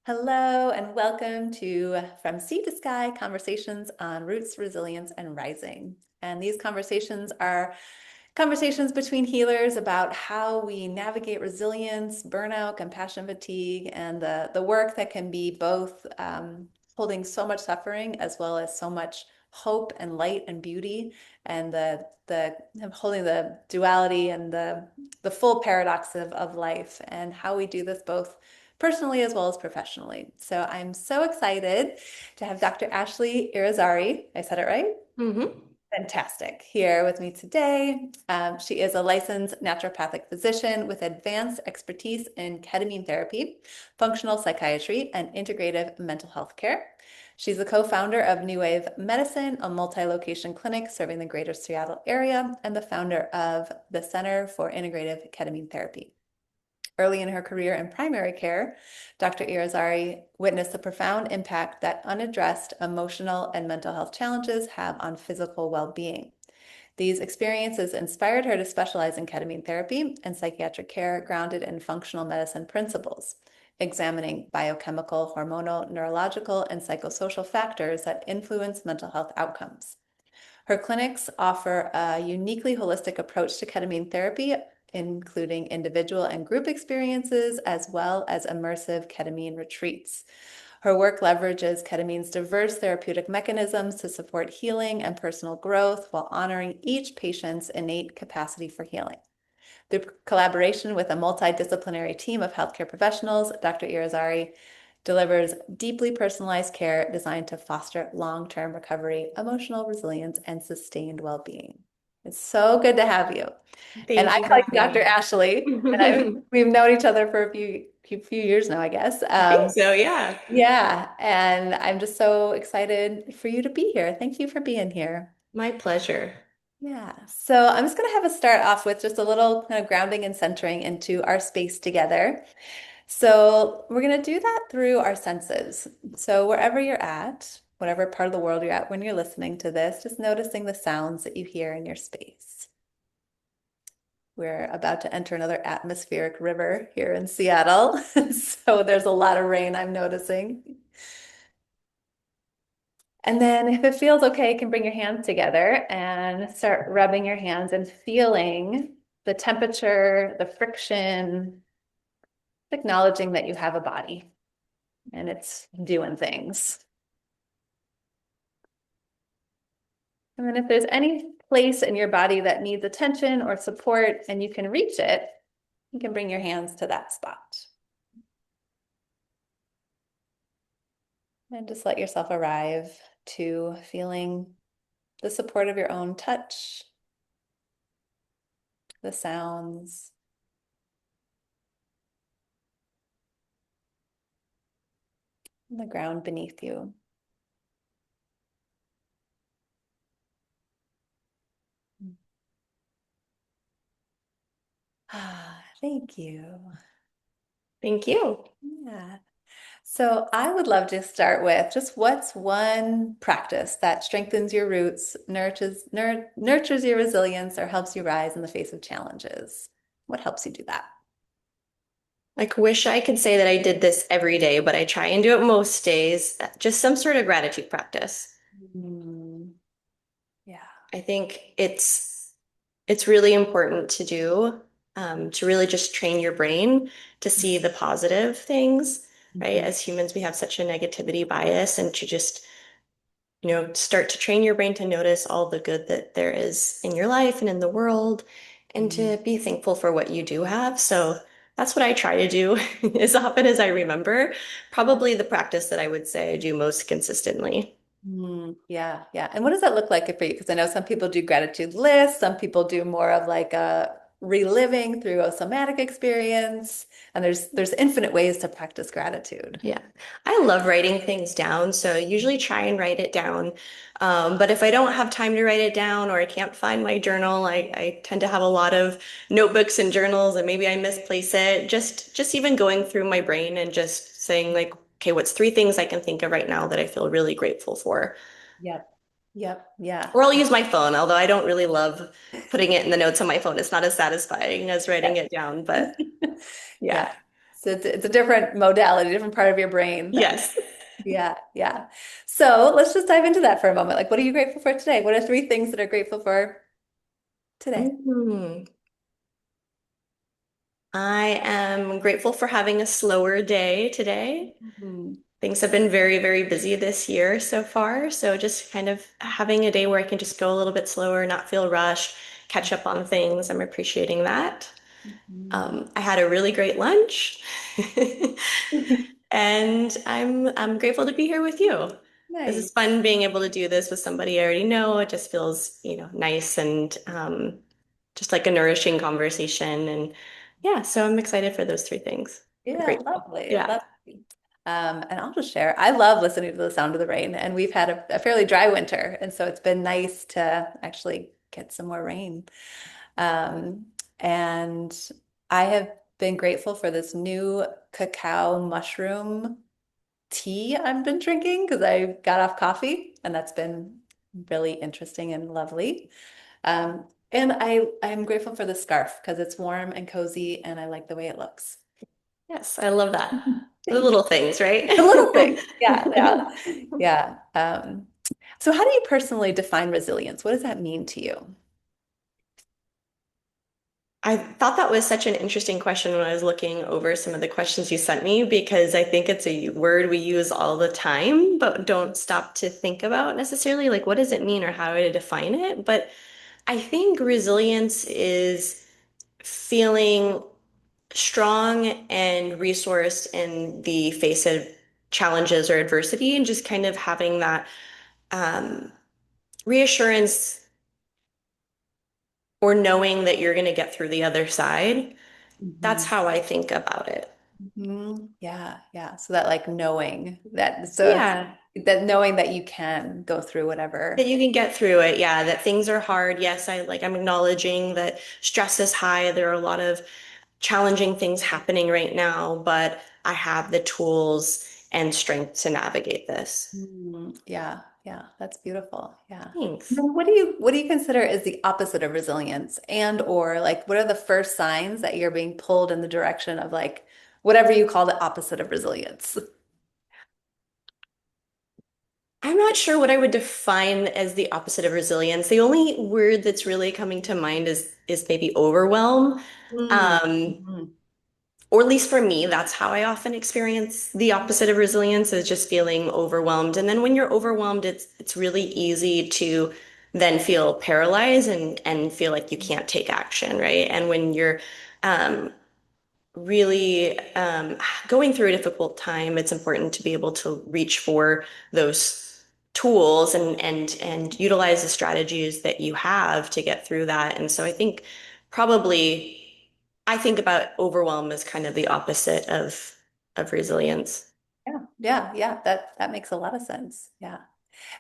Hello and welcome to From Sea to Sky Conversations on Roots, Resilience, and Rising. And these conversations are conversations between healers about how we navigate resilience, burnout, compassion fatigue, and the work that can be both holding so much suffering as well as so much hope and light and beauty, and the holding the duality and the full paradox of life, and how we do this both personally as well as professionally. So I'm so excited to have Dr. Ashley Irizarry. I said it right? Mm-hmm. Fantastic. Here with me today. She is a licensed naturopathic physician with advanced expertise in ketamine therapy, functional psychiatry, and integrative mental health care. She's the co-founder of New Wave Medicine, a multi-location clinic serving the greater Seattle area, and the founder of the Center for Integrative Ketamine Therapy. Early in her career in primary care, Dr. Irizarry witnessed the profound impact that unaddressed emotional and mental health challenges have on physical well-being. These experiences inspired her to specialize in ketamine therapy and psychiatric care grounded in functional medicine principles, examining biochemical, hormonal, neurological, and psychosocial factors that influence mental health outcomes. Her clinics offer a uniquely holistic approach to ketamine therapy, including individual and group experiences, as well as immersive ketamine retreats. Her work leverages ketamine's diverse therapeutic mechanisms to support healing and personal growth while honoring each patient's innate capacity for healing. Through collaboration with a multidisciplinary team of healthcare professionals, Dr. Irizarry delivers deeply personalized care designed to foster long-term recovery, emotional resilience, and sustained well-being. It's so good to have you. And Thank I you call for you having Dr. me. Ashley, and we've known each other for a few years now, I guess. I think so, yeah. Yeah, and I'm just so excited for you to be here. Thank you for being here. My pleasure. Yeah, so I'm just going to have us start off with just a little kind of grounding and centering into our space together. So we're going to do that through our senses. So wherever you're at, whatever part of the world you're at when you're listening to this, just noticing the sounds that you hear in your space. We're about to enter another atmospheric river here in Seattle. So there's a lot of rain I'm noticing. And then if it feels okay, you can bring your hands together and start rubbing your hands and feeling the temperature, the friction, acknowledging that you have a body and it's doing things. And then if there's any place in your body that needs attention or support and you can reach it, you can bring your hands to that spot. And just let yourself arrive to feeling the support of your own touch, the sounds, and the ground beneath you. Ah, thank you. Thank you. Yeah. So I would love to start with just what's one practice that strengthens your roots, nurtures your resilience, or helps you rise in the face of challenges? What helps you do that? Like, wish I could say that I did this every day, but I try and do it most days. Just some sort of gratitude practice. Mm, yeah. I think it's really important to do, to really just train your brain to see the positive things, right? Mhm. As humans, we have such a negativity bias, and to just start to train your brain to notice all the good that there is in your life and in the world, and Mm. to be thankful for what you do have. So that's what I try to do as often as I remember. Probably the practice that I would say I do most consistently. Yeah, yeah. And what does that look like for you? Because I know some people do gratitude lists, some people do more of like a reliving through a somatic experience, and there's infinite ways to practice gratitude. Yeah, I love writing things down, so I usually try and write it down. But if I don't have time to write it down or I can't find my journal, I tend to have a lot of notebooks and journals, and maybe I misplace it. Just even going through my brain and just saying like, okay, what's three things I can think of right now that I feel really grateful for? Yep. Yep. Yeah. Or I'll use my phone, although I don't really love putting it in the notes on my phone. It's not as satisfying as writing Yeah. it down, but yeah. Yeah. So it's a different modality, different part of your brain. Yes. Yeah, yeah. So let's just dive into that for a moment. Like, what are you grateful for today? What are three things that are grateful for today? Mm. I am grateful for having a slower day today. Mhm. Things have been very, very busy this year so far. So just kind of having a day where I can just go a little bit slower, not feel rushed, catch up on things. I'm appreciating that. Mhm. I had a really great lunch, and I'm grateful to be here with you. This is Nice. fun being able to do this with somebody I already know. It just feels, nice and just like a nourishing conversation. And yeah, so I'm excited for those three things. I'm Yeah, grateful. lovely, Yeah. lovely. And I'll just share. I love listening to the sound of the rain, and we've had a fairly dry winter, and so it's been nice to actually get some more rain. Um, and I have been grateful for this new cacao mushroom tea I've been drinking because I got off coffee, and that's been really interesting and lovely. And I'm grateful for the scarf because it's warm and cozy, and I like the way it looks. Yes, I love that. The Thanks. little things, right? The little things. Yeah, yeah, yeah. So how do you personally define resilience? What does that mean to you? I thought that was such an interesting question when I was looking over some of the questions you sent me because I think it's a word we use all the time, but don't stop to think about necessarily. Like, what does it mean or how to define it? But I think resilience is feeling strong and resourced in the face of challenges or adversity and just kind of having that um, reassurance or knowing that you're going to get through the other side. That's Mhm. how I think about it. Yeah, yeah. So that like knowing that, so Yeah, it's that knowing that you can go through that whatever. you can get through it. Yeah, that things are hard. Yes, I'm acknowledging that stress is high. There are a lot of challenging things happening right now, but I have the tools and strength to navigate this. Yeah, yeah. That's beautiful. Yeah. And Thanks. then what do you consider is the opposite of resilience? And or like what are the first signs that you're being pulled in the direction of like whatever you call the opposite of resilience? I'm not sure what I would define as the opposite of resilience. The only word that's really coming to mind is maybe overwhelm. Mm. Um, Mhm. or at least for me, that's how I often experience the opposite of resilience is just feeling overwhelmed. And then when you're overwhelmed, it's really easy to then feel paralyzed and feel like you can't take action, right? And when you're um, really going through a difficult time, it's important to be able to reach for those tools and utilize the strategies that you have to get through that. And so I think probably I think about overwhelm as kind of the opposite of resilience. Yeah, yeah, yeah. That makes a lot of sense. Yeah.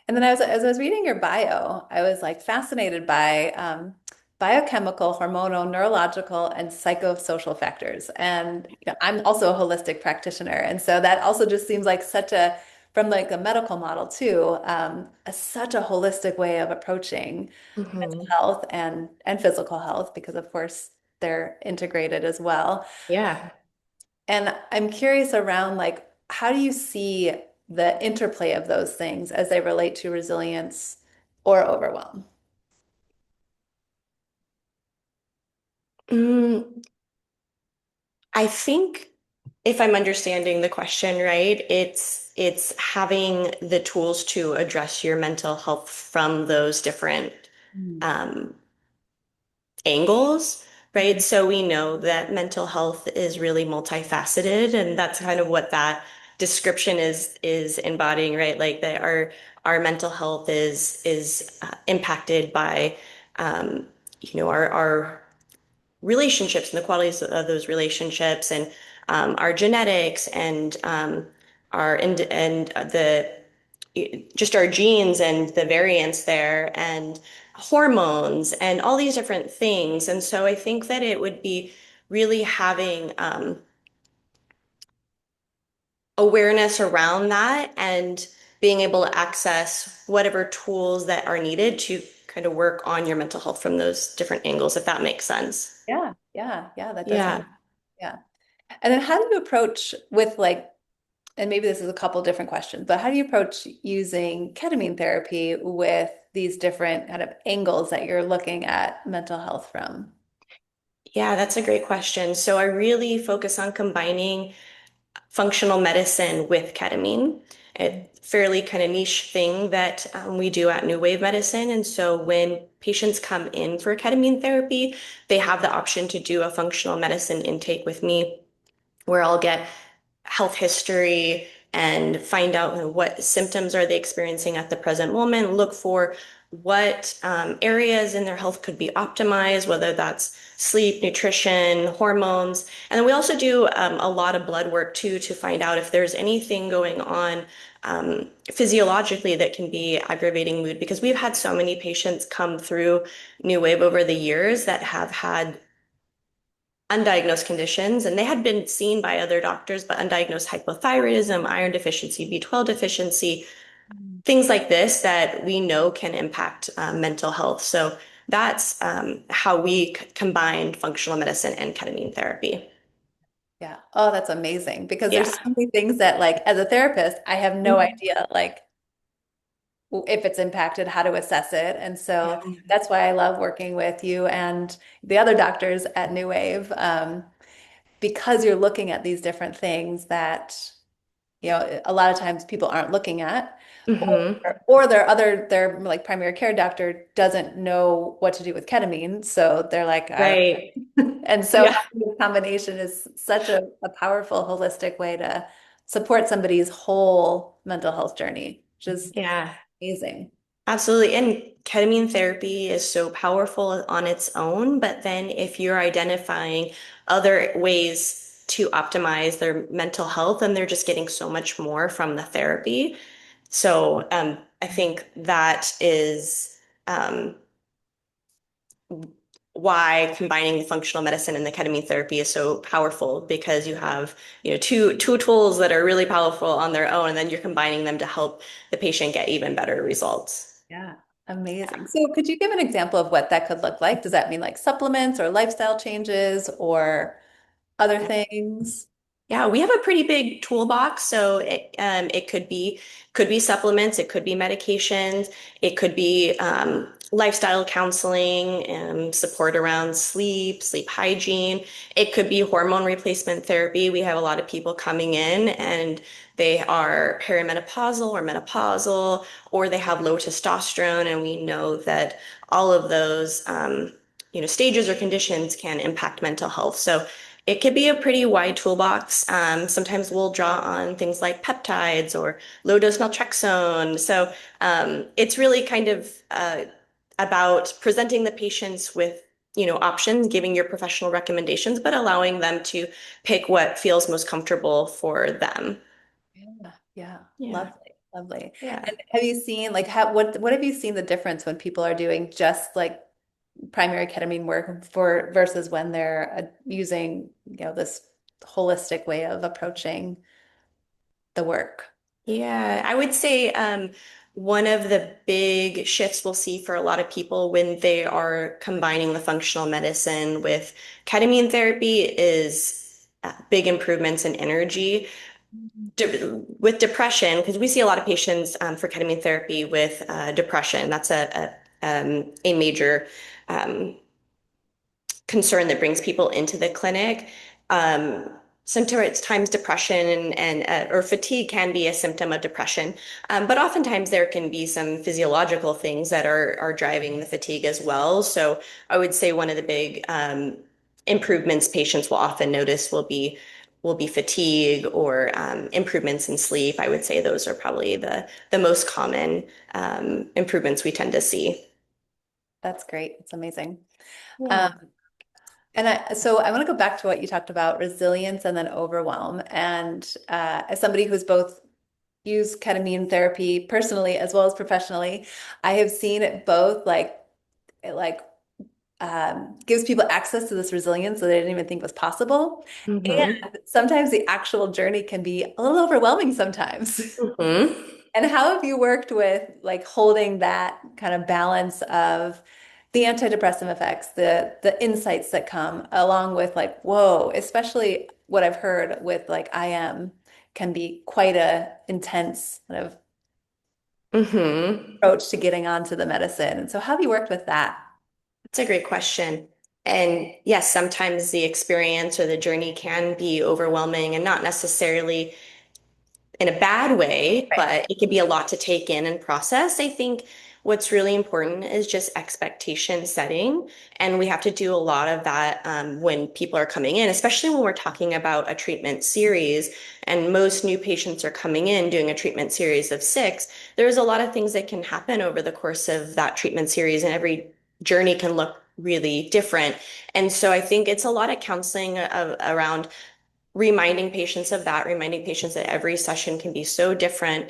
And then as I was reading your bio, I was like fascinated by biochemical, hormonal, neurological, and psychosocial factors. And I'm also a holistic practitioner, and so that also just seems like from like a medical model too, such a holistic way of approaching mental Hmm. health and physical health, because of course they're integrated as well. Yeah. And I'm curious around like, how do you see the interplay of those things as they relate to resilience or overwhelm? Mm, I think if I'm understanding the question right, it's having the tools to address your mental health from those different Mm. um, angles, right? So we know that mental health is really multifaceted, and that's kind of what that description is embodying, right? Like that our mental health is impacted by our relationships and the qualities of those relationships and our genetics and our and the just our genes and the variance there and hormones and all these different things. And so I think that it would be really having awareness around that and being able to access whatever tools that are needed to kind of work on your mental health from those different angles, if that makes sense. Yeah, yeah, yeah, that does make, Yeah. yeah. And then how do you approach with like, and maybe this is a couple different questions, but how do you approach using ketamine therapy with these different kind of angles that you're looking at mental health from? Yeah, that's a great question. So I really focus on combining functional medicine with ketamine. A fairly kind of niche thing that we do at New Wave Medicine. And so when patients come in for ketamine therapy, they have the option to do a functional medicine intake with me where I'll get health history and find out, what symptoms are they experiencing at the present moment, look for what areas in their health could be optimized, whether that's sleep, nutrition, hormones. And then we also do a lot of blood work too to find out if there's anything going on physiologically that can be aggravating mood, because we've had so many patients come through New Wave over the years that have had undiagnosed conditions, and they had been seen by other doctors, but undiagnosed hypothyroidism, iron deficiency, B12 deficiency, things like this that we know can impact mental health. So that's how we combine functional medicine and ketamine therapy. Yeah. Oh, that's amazing because there's Yeah. so many things that like as a therapist, I have no Mhm. idea like if it's impacted, how to assess it. And Yeah. so that's why I love working with you and the other doctors at New Wave, because you're looking at these different things that, a lot of times people aren't looking at, Hmm. or their like primary care doctor doesn't know what to do with ketamine. So they're like, I don't Right. know. And so Yeah. having this combination is such a powerful, holistic way to support somebody's whole mental health journey, which is Yeah. amazing. Absolutely. And ketamine therapy is so powerful on its own, but then if you're identifying other ways to optimize their mental health, and they're just getting so much more from the therapy. So I think that is um, why combining the functional medicine and the ketamine therapy is so powerful, because you have, two tools that are really powerful on their own, and then you're combining them to help the patient get even better results. Yeah, amazing. So could you give an example of what that could look like? Does that mean like supplements or lifestyle changes or other things? Yeah, we have a pretty big toolbox. So it could be supplements, it could be medications, it could be lifestyle counseling and support around sleep hygiene. It could be hormone replacement therapy. We have a lot of people coming in and they are perimenopausal or menopausal, or they have low testosterone, and we know that all of those stages or conditions can impact mental health. So it could be a pretty wide toolbox. Sometimes we'll draw on things like peptides or low dose naltrexone. So it's really kind of about presenting the patients with, options, giving your professional recommendations, but allowing them to pick what feels most comfortable for them. Yeah, yeah, Yeah. lovely, lovely. Yeah. And have you seen like what have you seen the difference when people are doing just like primary ketamine work for versus when they're using, this holistic way of approaching the work? Yeah, I would say one of the big shifts we'll see for a lot of people when they are combining the functional medicine with ketamine therapy is big improvements in energy. With depression, because we see a lot of patients for ketamine therapy with depression. That's a major um, concern that brings people into the clinic. Um, Sometimes depression and or fatigue can be a symptom of depression, but oftentimes there can be some physiological things that are driving the fatigue as well. So I would say one of the big improvements patients will often notice will be fatigue or improvements in sleep. I would say those are probably the most common improvements we tend to see. That's great. It's amazing. Um, Yeah. And so I want to go back to what you talked about, resilience and then overwhelm. And as somebody who's both used ketamine therapy personally as well as professionally, I have seen it both like gives people access to this resilience that they didn't even think was possible. Hmm. And sometimes the actual journey can be a little overwhelming sometimes. Hmm. And how have you worked with like holding that kind of balance of the antidepressant effects, the insights that come along with like, whoa, especially what I've heard with like IM can be quite a intense kind of Hmm. approach to getting onto the medicine. And so how have you worked with that? That's a great question. And yes, sometimes the experience or the journey can be overwhelming and not necessarily in a bad way, Right. but it can be a lot to take in and process. I think what's really important is just expectation setting. And we have to do a lot of that when people are coming in, especially when we're talking about a treatment series. And most new patients are coming in doing a treatment series of 6. There's a lot of things that can happen over the course of that treatment series, and every journey can look really different. And so I think it's a lot of counseling around reminding patients of that, reminding patients that every session can be so different,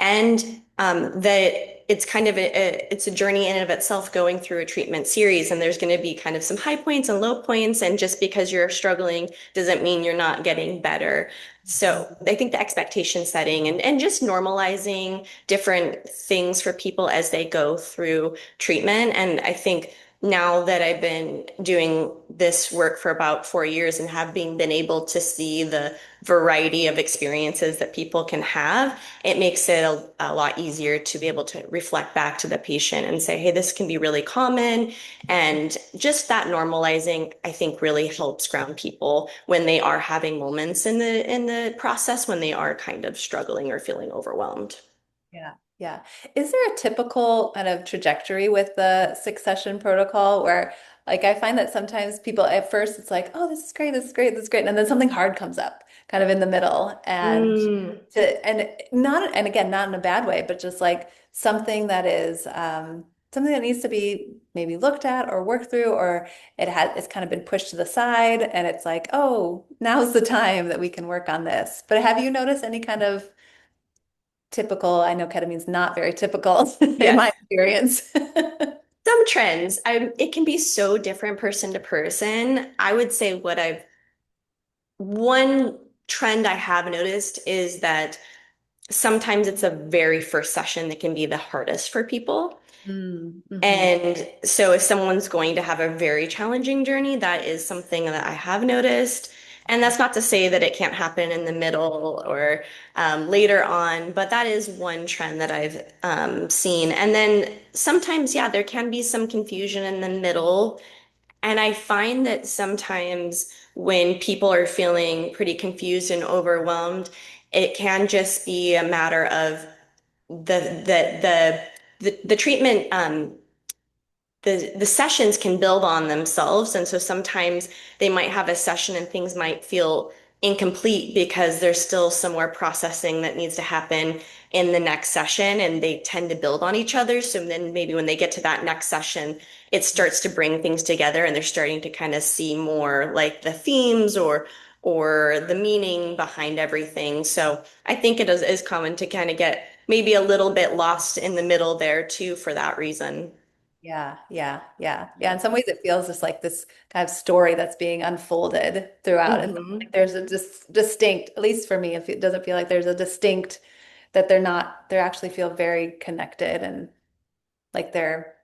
and that it's kind of it's a journey in and of itself going through a treatment series, and there's going to be kind of some high points and low points, and just because you're struggling doesn't mean you're not getting better. So I think the expectation setting and just normalizing different things for people as they go through treatment. And I think now that I've been doing this work for about 4 years and have been able to see the variety of experiences that people can have, it makes it a lot easier to be able to reflect back to the patient and say, hey, this can be really common. And just that normalizing, I think, really helps ground people when they are having moments in the process when they are kind of struggling or feeling overwhelmed. Yeah, yeah. Is there a typical kind of trajectory with the succession protocol where, like, I find that sometimes people at first it's like, oh, this is great, this is great, this is great, and then something hard comes up, kind of in the middle, Mm, and not and again not in a bad way, but just like something that is something that needs to be maybe looked at or worked through, or it's kind of been pushed to the side, and it's like, oh, now's the time that we can work on this. But have you noticed any kind of typical? I know ketamine's not very typical in yes. my experience. Some trends. It can be so different person to person. I would say one trend I have noticed is that sometimes it's a very first session that can be the hardest for people. Mm-hmm. And so if someone's going to have a very challenging journey, that is something that I have noticed. And that's not to say that it can't happen in the middle or later on, but that is one trend that I've seen. And then sometimes, yeah, there can be some confusion in the middle. And I find that sometimes when people are feeling pretty confused and overwhelmed, it can just be a matter of the treatment the sessions can build on themselves. And so sometimes they might have a session and things might feel incomplete because there's still some more processing that needs to happen in the next session, and they tend to build on each other. So then maybe when they get to that next session, it starts to bring things together and they're starting to kind of see more like the themes or the meaning behind everything. So I think is common to kind of get maybe a little bit lost in the middle there too for that reason. Yeah, yeah, yeah, yeah. In some ways, it feels just like this kind of story that's being unfolded throughout. It's like Hmm. there's a distinct, at least for me, if it doesn't feel like there's a distinct that they actually feel very connected and like they're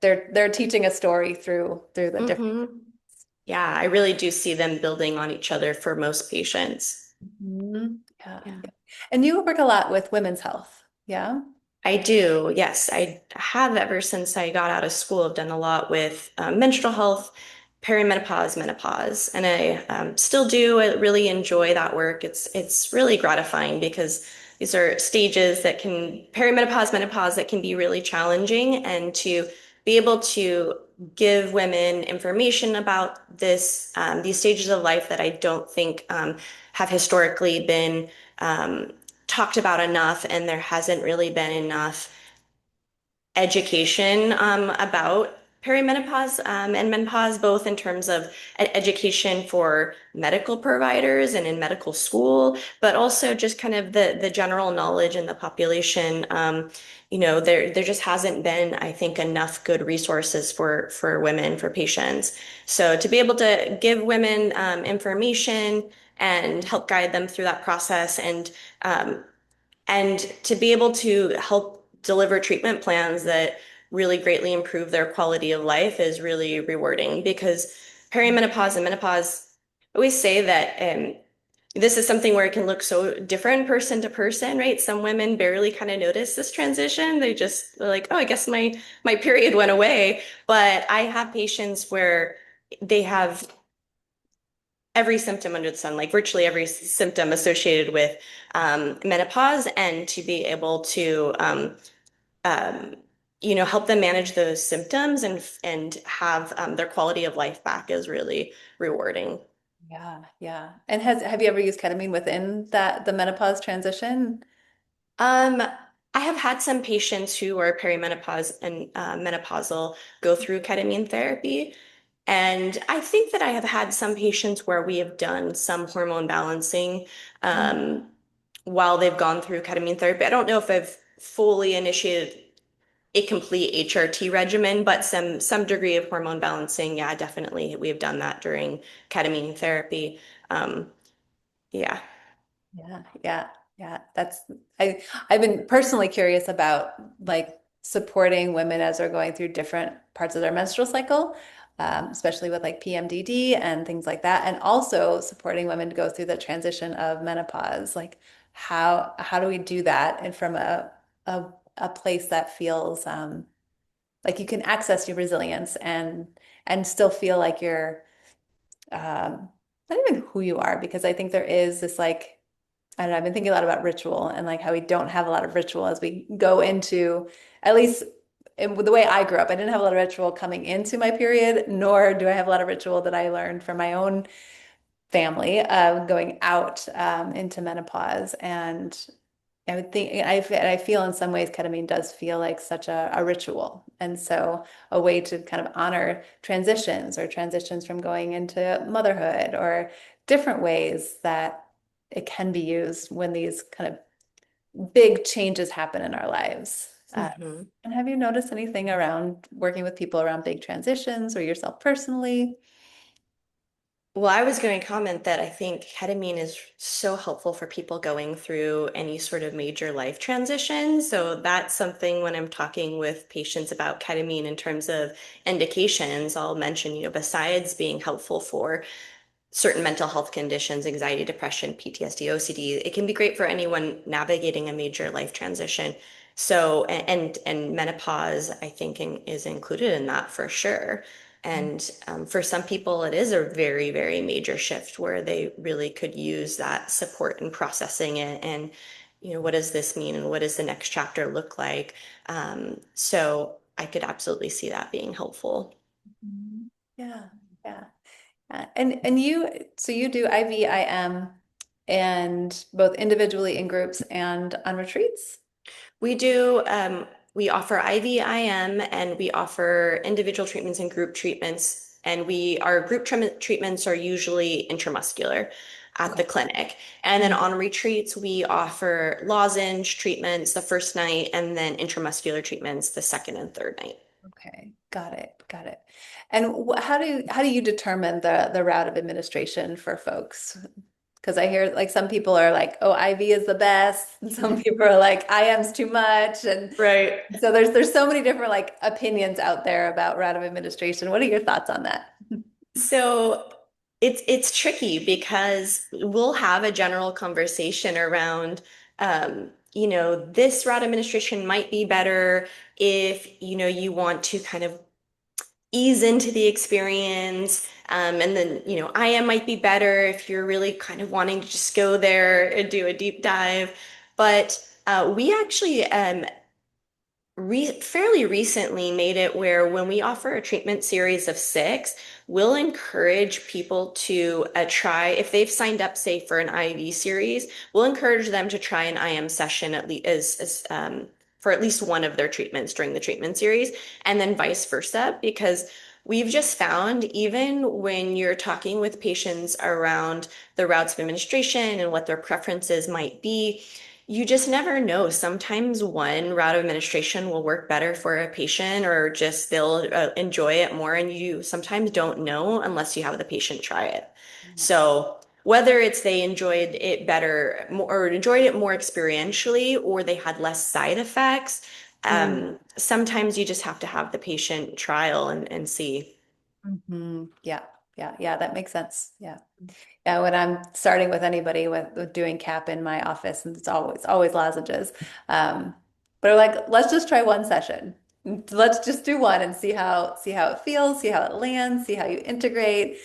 teaching a story through the different. Hmm. Yeah, I really do see them building on each other for most patients. Mhm. Yeah, Yeah. yeah. And you work a lot with women's health. Yeah. I do, yes. I have ever since I got out of school. I've done a lot with menstrual health, perimenopause, menopause, and I still do. I really enjoy that work. It's really gratifying because these are stages that can perimenopause, menopause that can be really challenging, and to be able to give women information about these stages of life that I don't think have historically been um, talked about enough, and there hasn't really been enough education about perimenopause and menopause, both in terms of education for medical providers and in medical school, but also just kind of the general knowledge in the population. There just hasn't been, I think, enough good resources for women, for patients. So to be able to give women information and help guide them through that process, um, and to be able to help deliver treatment plans that really greatly improve their quality of life is really rewarding because perimenopause and menopause, I always say that this is something where it can look so different person to person, right? Some women barely kind of notice this transition. They're like, oh, I guess my period went away. But I have patients where they have every symptom under the sun, like virtually every symptom associated with menopause, and to be able to um, help them manage those symptoms and have their quality of life back is really rewarding. Yeah, yeah. And have you ever used ketamine within the menopause transition? Um, I have had some patients who are perimenopause and menopausal go through ketamine therapy. And I think that I have had some patients where we have done some hormone balancing um, while they've gone through ketamine therapy. I don't know if I've fully initiated a complete HRT regimen, but some degree of hormone balancing, yeah, definitely. We have done that during ketamine therapy. Um, yeah. Yeah, yeah, yeah. I've been personally curious about like supporting women as they're going through different parts of their menstrual cycle, especially with like PMDD and things like that, and also supporting women to go through the transition of menopause. Like how do we do that and from a a place that feels like you can access your resilience and still feel like you're not even who you are, because I think there is this like I don't know, I've been thinking a lot about ritual and like how we don't have a lot of ritual as we go into, at least with the way I grew up, I didn't have a lot of ritual coming into my period, nor do I have a lot of ritual that I learned from my own family going out into menopause. And I would think, I feel in some ways ketamine does feel like such a ritual. And so a way to kind of honor transitions or transitions from going into motherhood or different ways that it can be used when these kind of big changes happen in our lives. Mhm. And have you noticed anything around working with people around big transitions or yourself personally? Well, I was going to comment that I think ketamine is so helpful for people going through any sort of major life transition. So that's something when I'm talking with patients about ketamine in terms of indications, I'll mention, besides being helpful for certain mental health conditions, anxiety, depression, PTSD, OCD. It can be great for anyone navigating a major life transition. So, and menopause, I think, is included in that for sure. And for some people, it is a very, very major shift where they really could use that support in processing it. And, what does this mean? And what does the next chapter look like? So I could absolutely see that being helpful. Mhm. Yeah, yeah. And so you do IVIM and both individually in groups and on retreats? We do, we offer IVIM and we offer individual treatments and group treatments. And our group treatments are usually intramuscular at the Okay. clinic. And then on retreats, we offer lozenge treatments the first night and then intramuscular treatments the second and third night. Okay, got it, got it. And how do you determine the route of administration for folks? Because I hear like some people are like, oh, IV is the best, and some people are like, IM's too much, and Right. so there's so many different like opinions out there about route of administration. What are your thoughts on that? So it's tricky because we'll have a general conversation around this route administration might be better if you want to kind of ease into the experience. And then, IM might be better if you're really kind of wanting to just go there and do a deep dive. But we actually fairly recently made it where when we offer a treatment series of 6, we'll encourage people to try, if they've signed up, say, for an IV series, we'll encourage them to try an IM session at least for at least one of their treatments during the treatment series, and then vice versa, because we've just found even when you're talking with patients around the routes of administration and what their preferences might be, you just never know. Sometimes one route of administration will work better for a patient, or just they'll enjoy it more, and you sometimes don't know unless you have the patient try it. So whether it's they enjoyed it better or enjoyed it more experientially, or they had less side effects, Sometimes you just have to have the patient trial and see. Yeah, yeah, that makes sense. Yeah. Yeah, when I'm starting with anybody with doing CAP in my office, and it's always lozenges. But we're like, let's just try one session. Let's just do one and see how it feels, see how it lands, see how you integrate,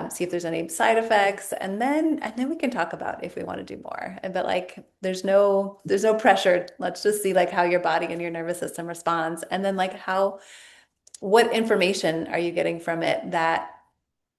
see if there's any side effects, and then we can talk about if we want to do more. But like, there's no pressure. Let's just see like how your body and your nervous system responds, and then like what information are you getting from it that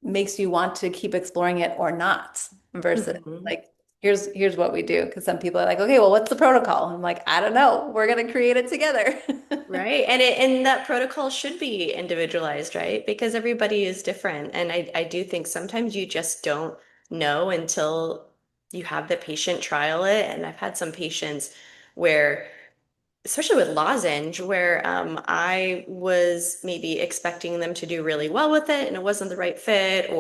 makes you want to keep exploring it or not versus Mhm. like here's what we do because some people are like, okay, well, what's the protocol? I'm like, I don't know, we're gonna create it together. Right. And that protocol should be individualized, right? Because everybody is different. And I do think sometimes you just don't know until you have the patient trial it. And I've had some patients where, especially with lozenge, where I was maybe expecting them to do really well with it and it wasn't the right fit,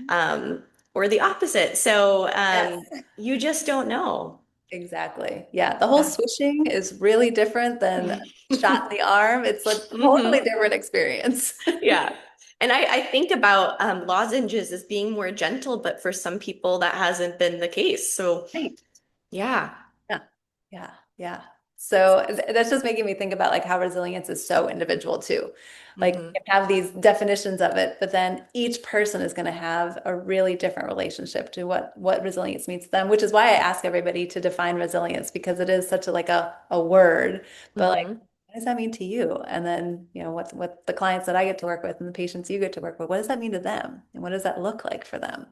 um, or the opposite. So Yes, you just don't know. exactly. Yeah, the whole Yeah. swishing is really different than shot in the arm. It's a totally hmm different experience. Yeah. And I think about lozenges as being more gentle, but for some people that hasn't been the case. So Right. yeah. Yeah, yeah, yeah. So that's just making me think about like how resilience is so individual too. Like hmm you can have these definitions of it, but then each person is going to have a really different relationship to what resilience means to them, which is why I ask everybody to define resilience because it is such a word, but like hmm what does that mean to you? And then, what the clients that I get to work with and the patients you get to work with, what does that mean to them? And what does that look like for them?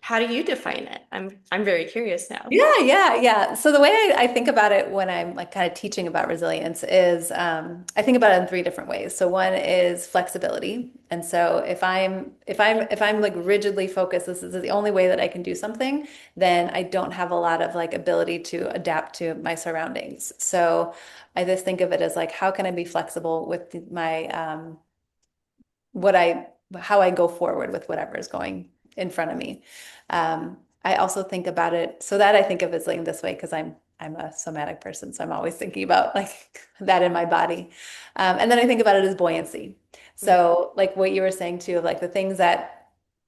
How do you define it? I'm very curious now. Yeah, yeah, yeah. So the way I think about it when I'm like kind of teaching about resilience is I think about it in three different ways. So one is flexibility. And so if I'm like rigidly focused, this is the only way that I can do something, then I don't have a lot of like ability to adapt to my surroundings. So I just think of it as like how can I be flexible with my what I how I go forward with whatever is going in front of me. I also think about it so that I think of it like this way because I'm a somatic person, so I'm always thinking about like that in my body. And then I think about it as buoyancy. So like what you were saying too, of like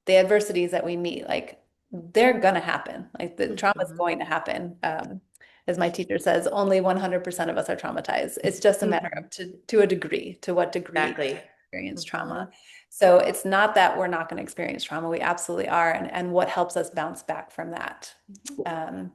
the adversities that we meet, like they're gonna happen. Like the trauma is Mhm. going to happen. As my teacher says, only 100% of us are traumatized. It's just a matter Mhm. of to a degree, to what degree Exactly. experience trauma. Mhm. So it's not that we're not going to experience trauma. We absolutely are. And what helps us bounce back from that. Um,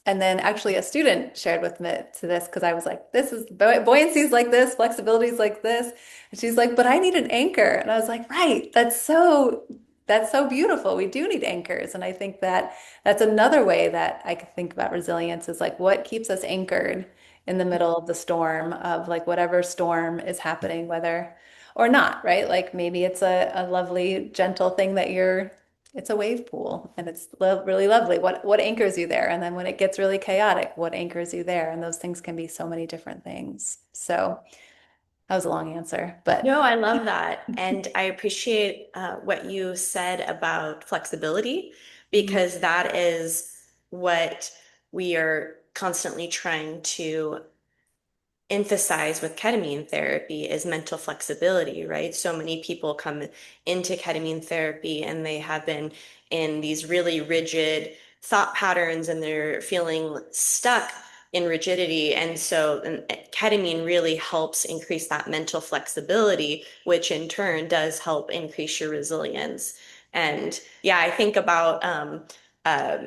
and then actually a student shared with me to this because I was like, this is buoyancy's like this, flexibility's like this. And she's like, but I need an anchor. And I was like, right, that's so beautiful. We do need anchors. And I think that that's another way that I could think about resilience is like what keeps us anchored in the middle of the storm of like whatever storm is happening, whether or not, right? Like maybe it's a lovely, gentle thing that it's a wave pool and it's really lovely. What anchors you there? And then when it gets really chaotic, what anchors you there? And those things can be so many different things. So that was a long answer, but No, I love that. And I appreciate what you said about flexibility Mhm. because that is what we are constantly trying to emphasize with ketamine therapy is mental flexibility, right? So many people come into ketamine therapy and they have been in these really rigid thought patterns and they're feeling stuck in rigidity. And ketamine really helps increase that mental flexibility, which in turn does help increase your resilience. And yeah, I think about uh,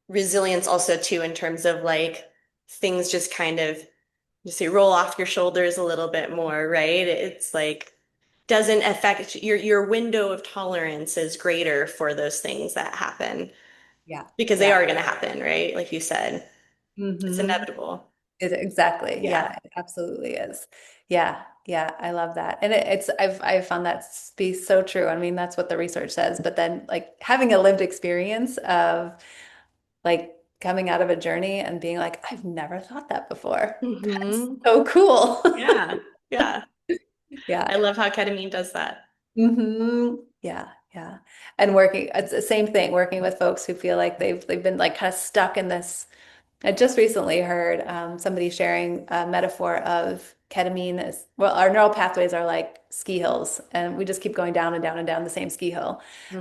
resilience also too in terms of like things just kind of you say roll off your shoulders a little bit more, right? It's like doesn't affect your window of tolerance is greater for those things that happen Yeah, because they yeah. are going to happen, right? Like you said, it's hmm inevitable. Exactly. Yeah. Yeah, it absolutely is. Yeah, yeah, I love that. And I've found that to be so true. I mean, that's what the research says. But then like having a lived experience of like coming out of a journey and being like, I've never thought that before. That's hmm so cool. Yeah. Yeah. Yeah. I love how ketamine does that. Yeah, yeah. And it's the same thing, working with folks who feel like they've been like kind of stuck in this I just recently heard somebody sharing a metaphor of ketamine as well. Our neural pathways are like ski hills, and we just keep going down and down and down the same ski hill,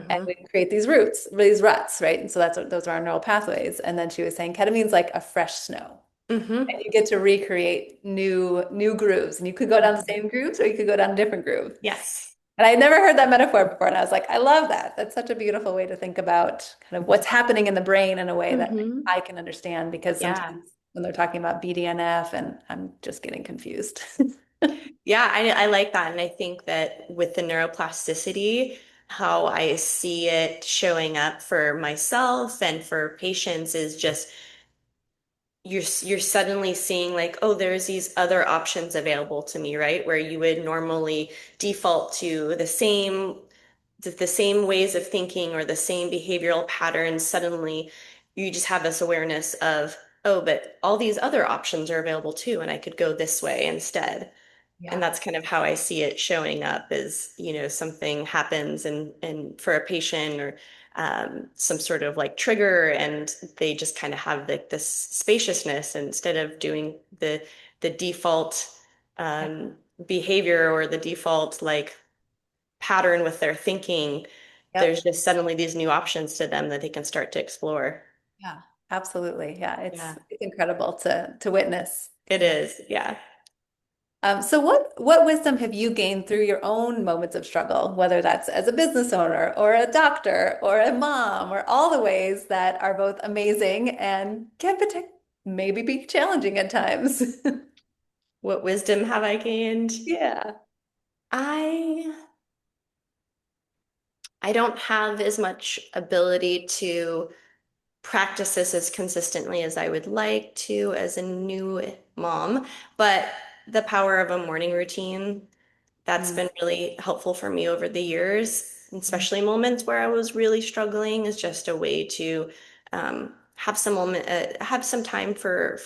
and Hmm. we create these roots, these ruts, right? And so that's what those are our neural pathways. And then she was saying ketamine's like a fresh snow, Hmm. and you get to recreate new grooves, and you could go down the same grooves, or you could go down a different groove. Yes. And I never heard that metaphor before, and I was like, I love that. That's such a beautiful way to think about kind of what's happening in the brain in a way that Hmm. I can understand because Yeah. sometimes when they're talking about BDNF and I'm just getting confused. Yeah, I like that. And I think that with the neuroplasticity, how I see it showing up for myself and for patients is just you're suddenly seeing like, oh, there's these other options available to me, right? Where you would normally default to the same ways of thinking or the same behavioral patterns. Suddenly you just have this awareness of, oh, but all these other options are available too, and I could go this way instead. And Yeah. that's kind of how I see it showing up is, something happens and for a patient or some sort of like trigger and they just kind of have like this spaciousness instead of doing the default Yeah. um, behavior or the default like pattern with their thinking. Yep. There's just suddenly these new options to them that they can start to explore. Yeah. Absolutely. Yeah. Yeah, It's incredible to witness. it is. Yeah. So what wisdom have you gained through your own moments of struggle, whether that's as a business owner or a doctor or a mom or all the ways that are both amazing and can maybe be challenging at times? What wisdom have I gained? Yeah. I I don't have as much ability to practice this as consistently as I would like to as a new mom, but the power of a morning routine, that's Mm, been really helpful for me over the years, mm. especially moments where I was really struggling is just a way to have some time for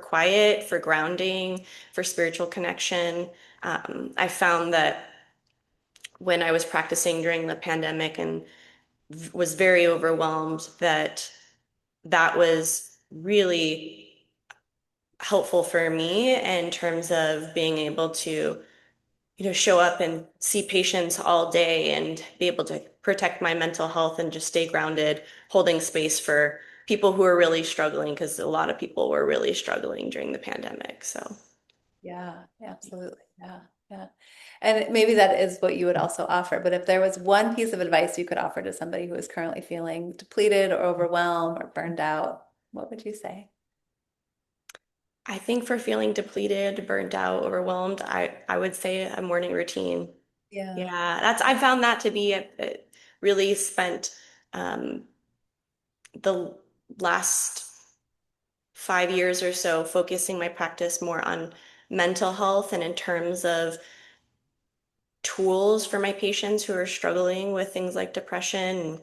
quiet, for grounding, for spiritual connection. I found that when I was practicing during the pandemic and was very overwhelmed that was really helpful for me in terms of being able to, show up and see patients all day and be able to protect my mental health and just stay grounded, holding space for people who are really struggling because a lot of people were really struggling during the pandemic. So Yeah, absolutely. Yeah, yeah. And maybe that is what you would also offer. But if there was one piece of advice you could offer to somebody who is currently feeling depleted or overwhelmed or burned out, what would you say? I think for feeling depleted, burnt out, overwhelmed, I would say a morning routine. Yeah. Yeah, I found that to be really spent um, the last 5 years or so focusing my practice more on mental health and in terms of tools for my patients who are struggling with things like depression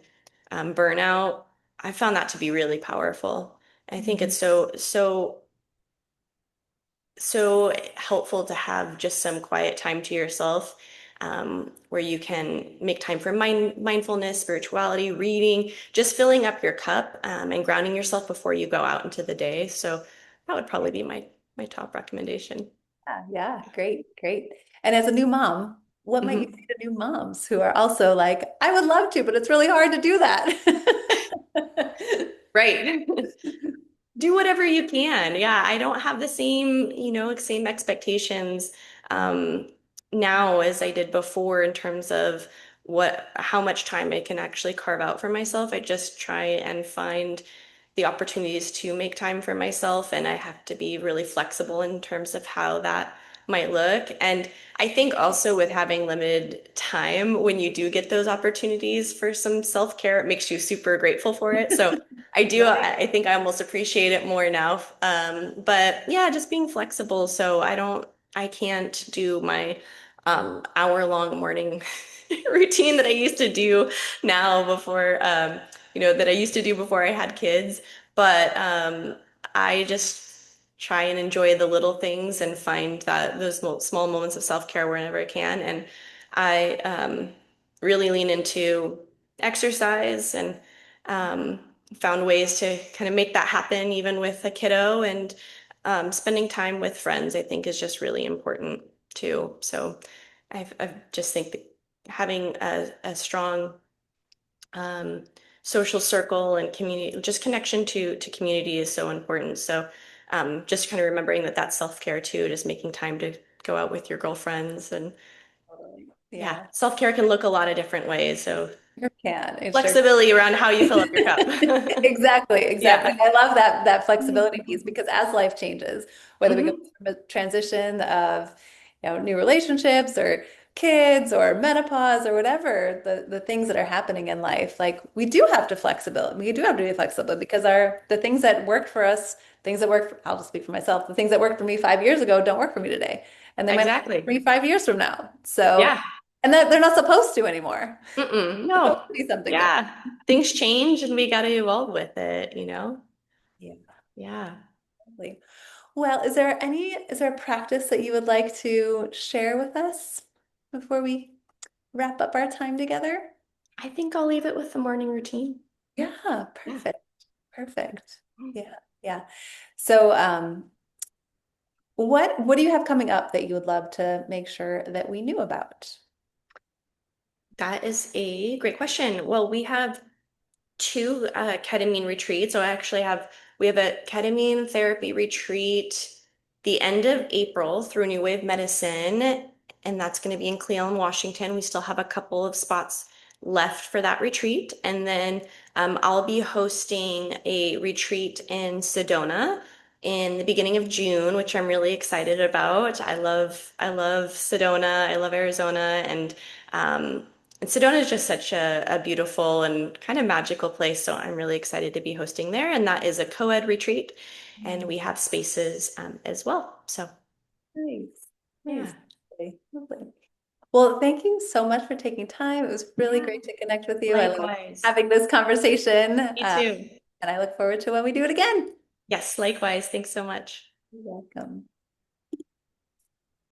and burnout. I found that to be really powerful. I think Mhm. it's so helpful to have just some quiet time to yourself, where you can make time for mindfulness, spirituality, reading, just filling up your cup, and grounding yourself before you go out into the day. So that would probably be my top recommendation. Yeah, yeah, great, great. And as a new mom, what might you Mhm. say to new moms who are also like, I would love to, but it's really hard to do that? Right. Do whatever you can. Yeah, I don't have the same, same expectations now as I did before in terms of how much time I can actually carve out for myself. I just try and find the opportunities to make time for myself, and I have to be really flexible in terms of how that might look. And I think also with having limited time, when you do get those opportunities for some self-care, it makes you super grateful for it. So I do. Right. I think I almost appreciate it more now. But yeah, just being flexible. So I can't do my hour-long morning routine that I used to do now before, that I used to do before I had kids. But I just try and enjoy the little things and find that those small moments of self-care whenever I can. And I really lean into exercise and um, found ways to kind of make that happen even with a kiddo. And spending time with friends, I think, is just really important too. So I just think that having a strong um, social circle and community, just connection to community is so important. So just kind of remembering that that's self-care too, just making time to go out with your girlfriends. And Totally. yeah, Yeah, self-care can look a lot of different ways. So sure can. It sure flexibility around how you fill up your cup. exactly, exactly. Yeah. I love that flexibility piece because as life changes, whether we go Hmm. from a transition of, new relationships or kids or menopause or whatever, the things that are happening in life, like we do have to flexibility. We do have to be flexible because the things that worked for us, things that work for, I'll just speak for myself, the things that worked for me 5 years ago don't work for me today. And they might not work for Exactly. me 5 years from now. So, Yeah. and that they're not supposed to anymore. Mm-mm. It's supposed No. to be something different. Yeah. Things change and we got to evolve with it. Yeah. Yeah. Absolutely. Well, is there a practice that you would like to share with us before we wrap up our time together? I think I'll leave it with the morning routine. Yeah, Yeah. perfect. Perfect. Yeah, yeah. So, what do you have coming up that you would love to make sure that we knew about? That is a great question. Well, we have two ketamine retreats. So we have a ketamine therapy retreat the end of April through New Wave Medicine, and that's going to be in Cleveland, Washington. We still have a couple of spots left for that retreat. And then I'll be hosting a retreat in Sedona in the beginning of June, which I'm really excited about. I love Sedona. I love Arizona, um, and Sedona is just such a beautiful and kind of magical place. So I'm really excited to be hosting there. And that is a co-ed retreat. And we have spaces as well. So Nice, yeah, nice. Lovely, lovely. Well, thank you so much for taking time. It was really yeah, great to connect with you. I love likewise. having this conversation, Me too. and I look forward to when we do it again. Yes, likewise. Thanks so much. You're welcome.